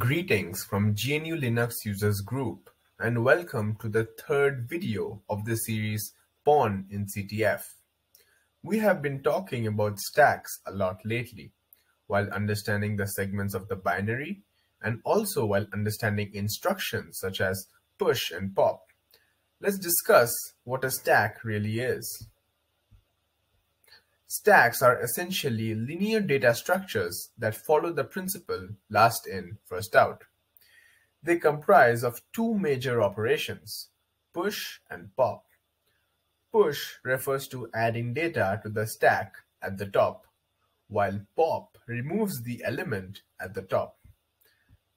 Greetings from GNU Linux Users Group and welcome to the third video of the series Pawn in CTF. We have been talking about stacks a lot lately, while understanding the segments of the binary and also while understanding instructions such as push and pop. Let's discuss what a stack really is. Stacks are essentially linear data structures that follow the principle last in, first out. They comprise of two major operations, push and pop. Push refers to adding data to the stack at the top, while pop removes the element at the top.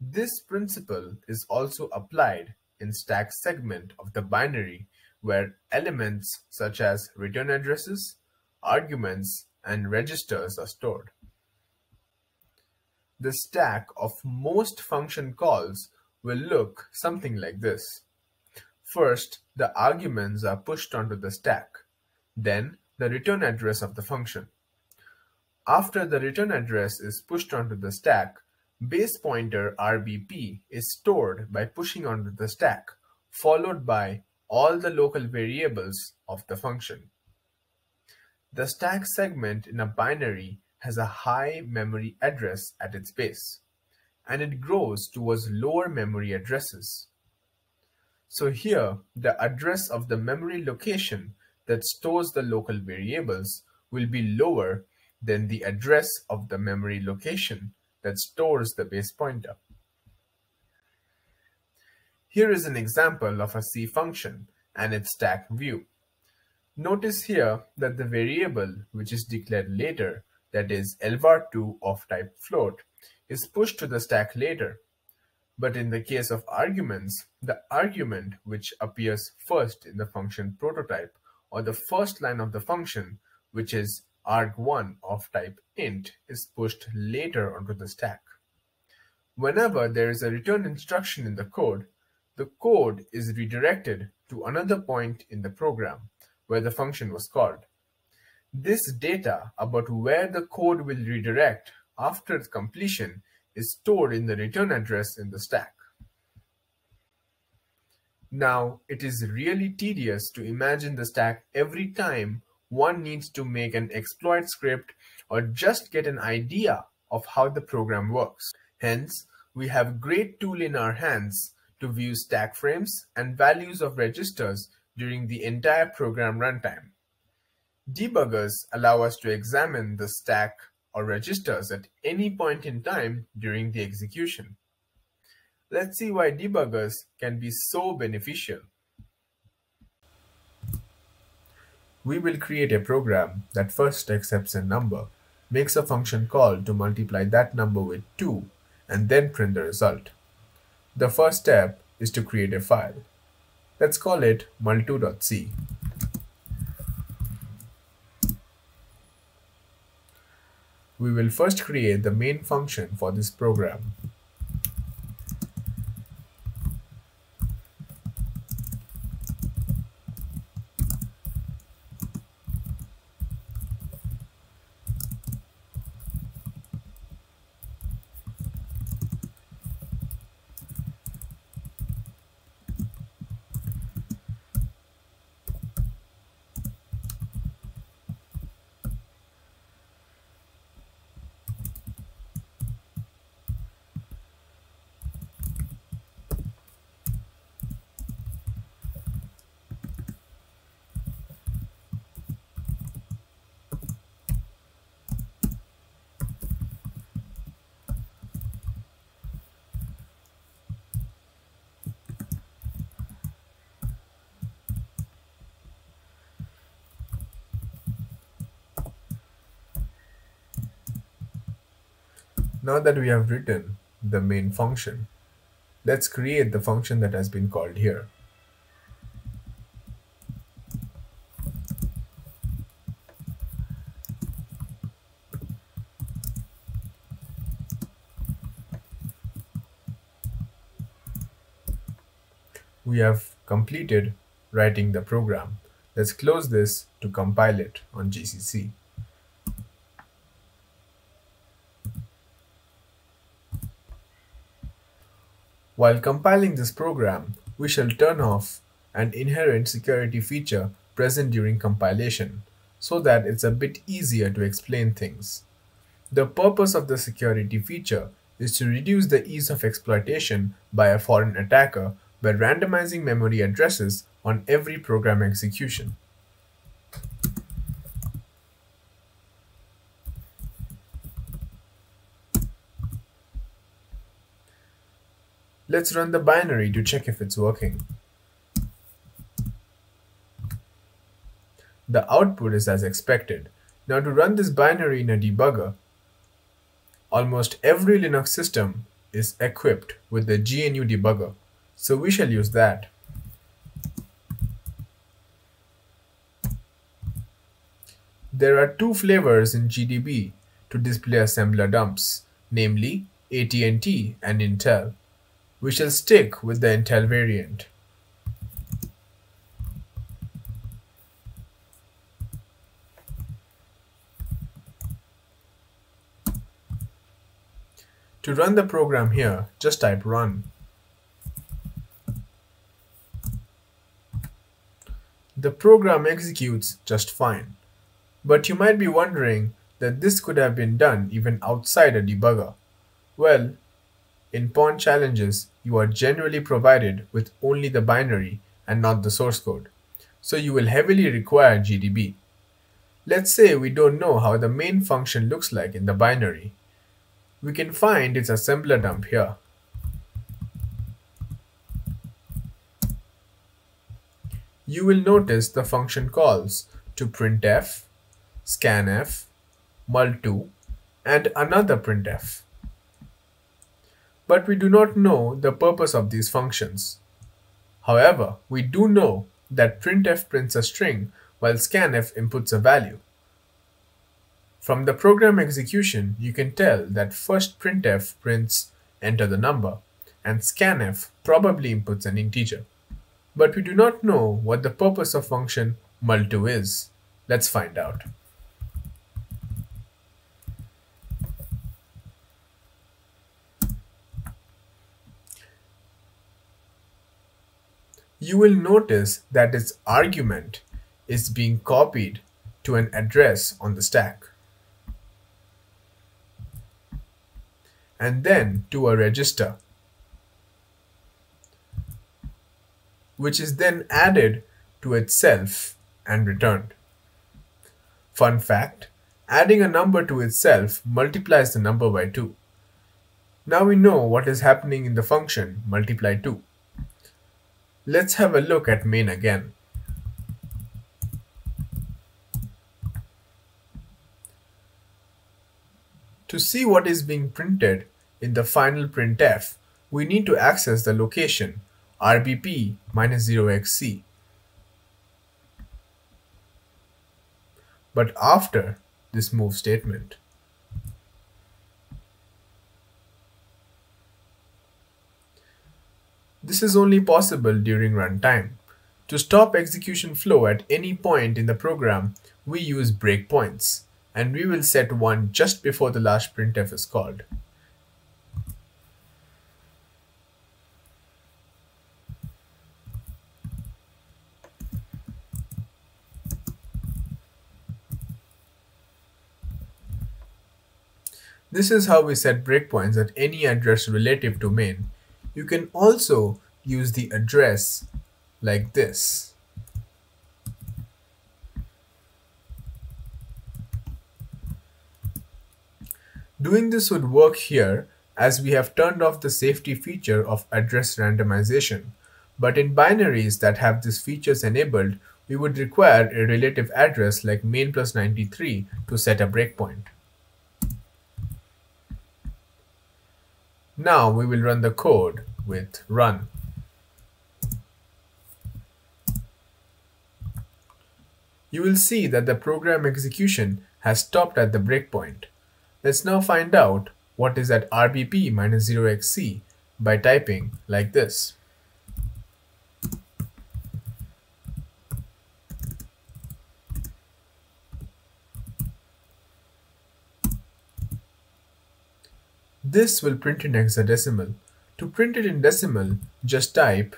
This principle is also applied in stack segment of the binary where elements such as return addresses, arguments, and registers are stored. The stack of most function calls will look something like this. First, the arguments are pushed onto the stack, then the return address of the function. After the return address is pushed onto the stack, base pointer RBP is stored by pushing onto the stack, followed by all the local variables of the function. The stack segment in a binary has a high memory address at its base, and it grows towards lower memory addresses. So here, the address of the memory location that stores the local variables will be lower than the address of the memory location that stores the base pointer. Here is an example of a C function and its stack view. Notice here that the variable which is declared later, that is lvar2 of type float, is pushed to the stack later. But in the case of arguments, the argument which appears first in the function prototype or the first line of the function, which is arg1 of type int, is pushed later onto the stack. Whenever there is a return instruction in the code is redirected to another point in the program where the function was called. This data about where the code will redirect after its completion is stored in the return address in the stack. Now, it is really tedious to imagine the stack every time one needs to make an exploit script or just get an idea of how the program works. Hence, we have a great tool in our hands to view stack frames and values of registers during the entire program runtime. Debuggers allow us to examine the stack or registers at any point in time during the execution. Let's see why debuggers can be so beneficial. We will create a program that first accepts a number, makes a function call to multiply that number with 2, and then print the result. The first step is to create a file. Let's call it mul2.c. We will first create the main function for this program. Now that we have written the main function, let's create the function that has been called here. We have completed writing the program. Let's close this to compile it on GCC. While compiling this program, we shall turn off an inherent security feature present during compilation so that it's a bit easier to explain things. The purpose of the security feature is to reduce the ease of exploitation by a foreign attacker by randomizing memory addresses on every program execution. Let's run the binary to check if it's working. The output is as expected. Now to run this binary in a debugger, almost every Linux system is equipped with the GNU debugger, so we shall use that. There are two flavors in GDB to display assembler dumps, namely AT&T and Intel. We shall stick with the Intel variant. To run the program here, just type run. The program executes just fine. But you might be wondering that this could have been done even outside a debugger. Well, in pawn challenges, you are generally provided with only the binary and not the source code, so you will heavily require GDB. Let's say we don't know how the main function looks like in the binary. We can find its assembler dump here. You will notice the function calls to printf, scanf, mul2, and another printf. But we do not know the purpose of these functions. However, we do know that printf prints a string while scanf inputs a value. From the program execution, you can tell that first printf prints enter the number, and scanf probably inputs an integer. But we do not know what the purpose of function mul2 is. Let's find out. You will notice that its argument is being copied to an address on the stack, and then to a register, which is then added to itself and returned. Fun fact, adding a number to itself multiplies the number by 2. Now we know what is happening in the function multiply 2. Let's have a look at main again. To see what is being printed in the final printf, we need to access the location rbp-0xc. But after this move statement. This is only possible during runtime. To stop execution flow at any point in the program, we use breakpoints, and we will set one just before the last printf is called. This is how we set breakpoints at any address relative to main. You can also use the address like this. Doing this would work here as we have turned off the safety feature of address randomization. But in binaries that have these features enabled, we would require a relative address like main plus 93 to set a breakpoint. Now we will run the code with run. You will see that the program execution has stopped at the breakpoint. Let's now find out what is at rbp-0xc by typing like this. This will print in hexadecimal. To print it in decimal, just type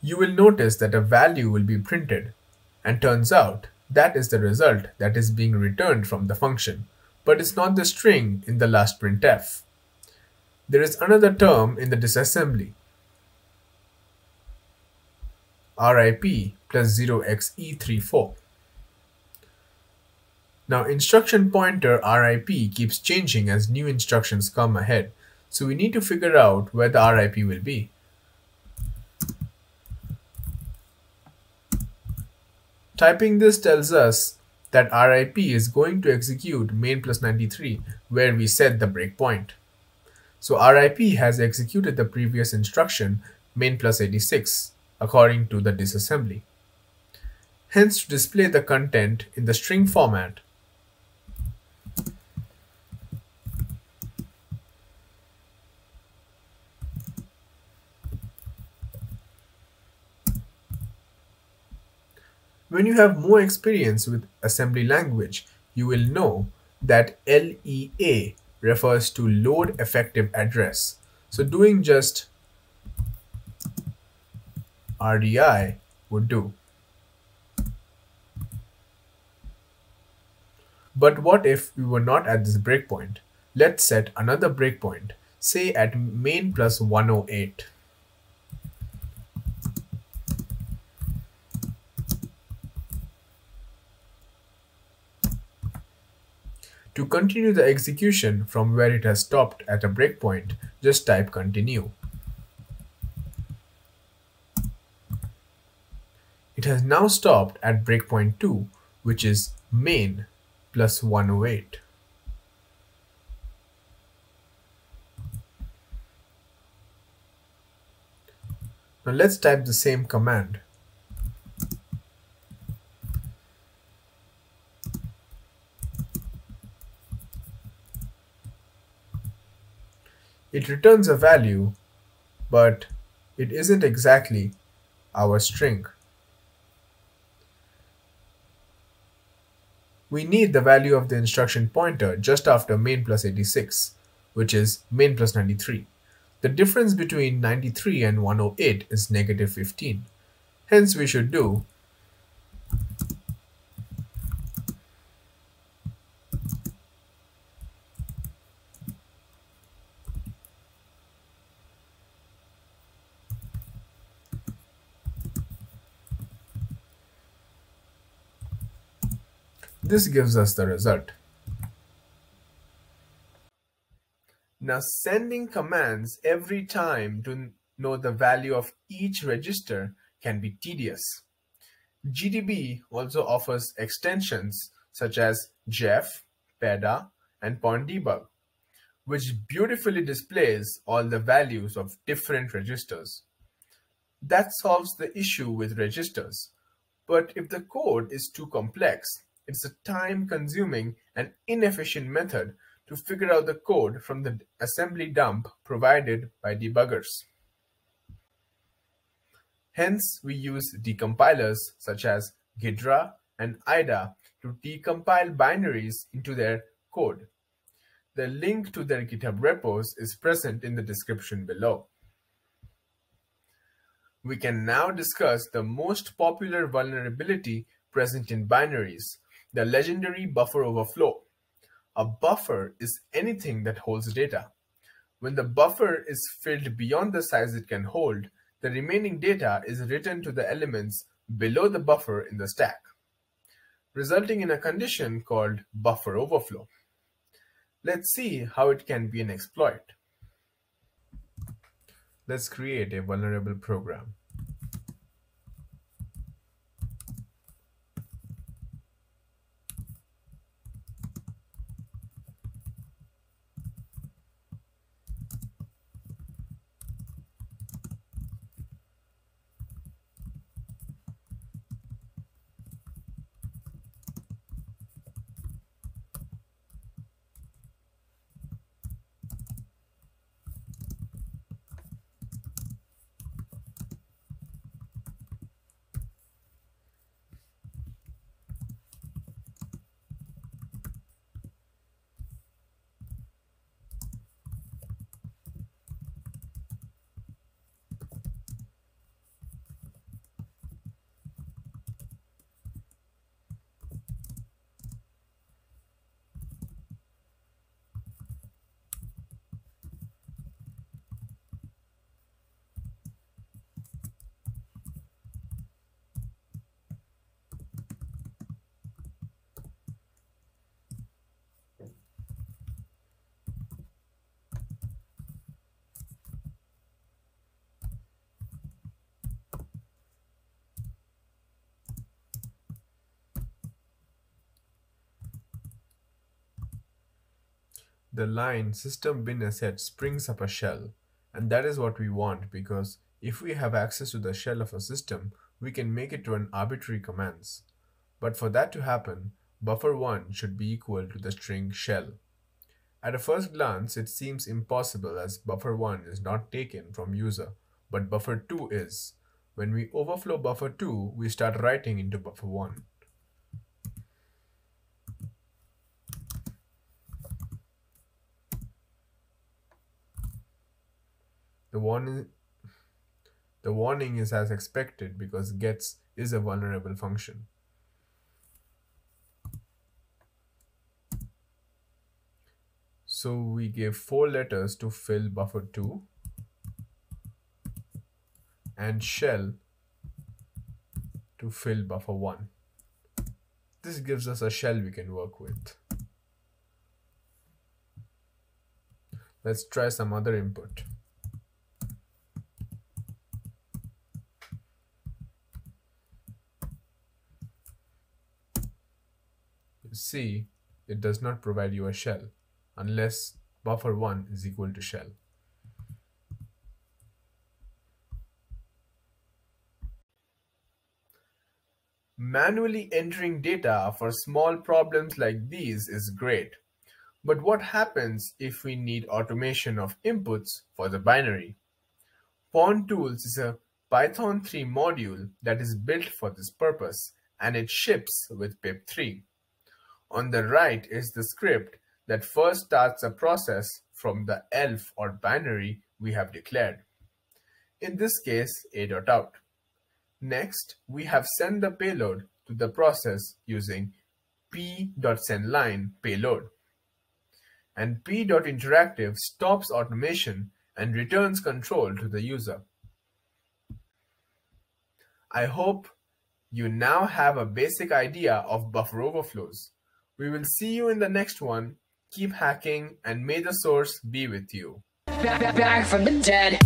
you will notice that a value will be printed, and turns out that is the result that is being returned from the function, but it's not the string in the last printf. There is another term in the disassembly, RIP plus 0xe34. Now instruction pointer RIP keeps changing as new instructions come ahead, so we need to figure out where the RIP will be. Typing this tells us that RIP is going to execute main plus 93 where we set the breakpoint. So RIP has executed the previous instruction main plus 86 according to the disassembly. Hence, to display the content in the string format, when you have more experience with assembly language, you will know that LEA refers to load effective address. So doing just RDI would do. But what if we were not at this breakpoint? Let's set another breakpoint, say at main plus 108. To continue the execution from where it has stopped at a breakpoint, just type continue. It has now stopped at breakpoint 2, which is main plus 108. Now let's type the same command. It returns a value, but it isn't exactly our string. We need the value of the instruction pointer just after main plus 86, which is main plus 93. The difference between 93 and 108 is negative 15. Hence we should do this gives us the result. Now sending commands every time to know the value of each register can be tedious. GDB also offers extensions such as Jeff, PEDA, and PondDebug, which beautifully displays all the values of different registers. That solves the issue with registers. But if the code is too complex, it's a time-consuming and inefficient method to figure out the code from the assembly dump provided by debuggers. Hence, we use decompilers such as Ghidra and IDA to decompile binaries into their code. The link to their GitHub repos is present in the description below. We can now discuss the most popular vulnerability present in binaries, the legendary buffer overflow. A buffer is anything that holds data. When the buffer is filled beyond the size it can hold, the remaining data is written to the elements below the buffer in the stack, resulting in a condition called buffer overflow. Let's see how it can be an exploit. Let's create a vulnerable program. The line system bin asset springs up a shell, and that is what we want because if we have access to the shell of a system, we can make it run arbitrary commands. But for that to happen, buffer1 should be equal to the string shell. At a first glance, it seems impossible as buffer1 is not taken from user, but buffer2 is. When we overflow buffer2, we start writing into buffer1. The warning is as expected because gets is a vulnerable function. So we give 4 letters to fill buffer2 and shell to fill buffer1. This gives us a shell we can work with. Let's try some other input. See, it does not provide you a shell unless buffer1 is equal to shell. Manually entering data for small problems like these is great, but what happens if we need automation of inputs for the binary? PWN is a Python 3 module that is built for this purpose, and it ships with pip3. On the right is the script that first starts a process from the elf or binary we have declared. In this case, a.out. Next, we have sent the payload to the process using p.sendLine payload. And p.interactive stops automation and returns control to the user. I hope you now have a basic idea of buffer overflows. We will see you in the next one. Keep hacking and may the source be with you. Back from the dead.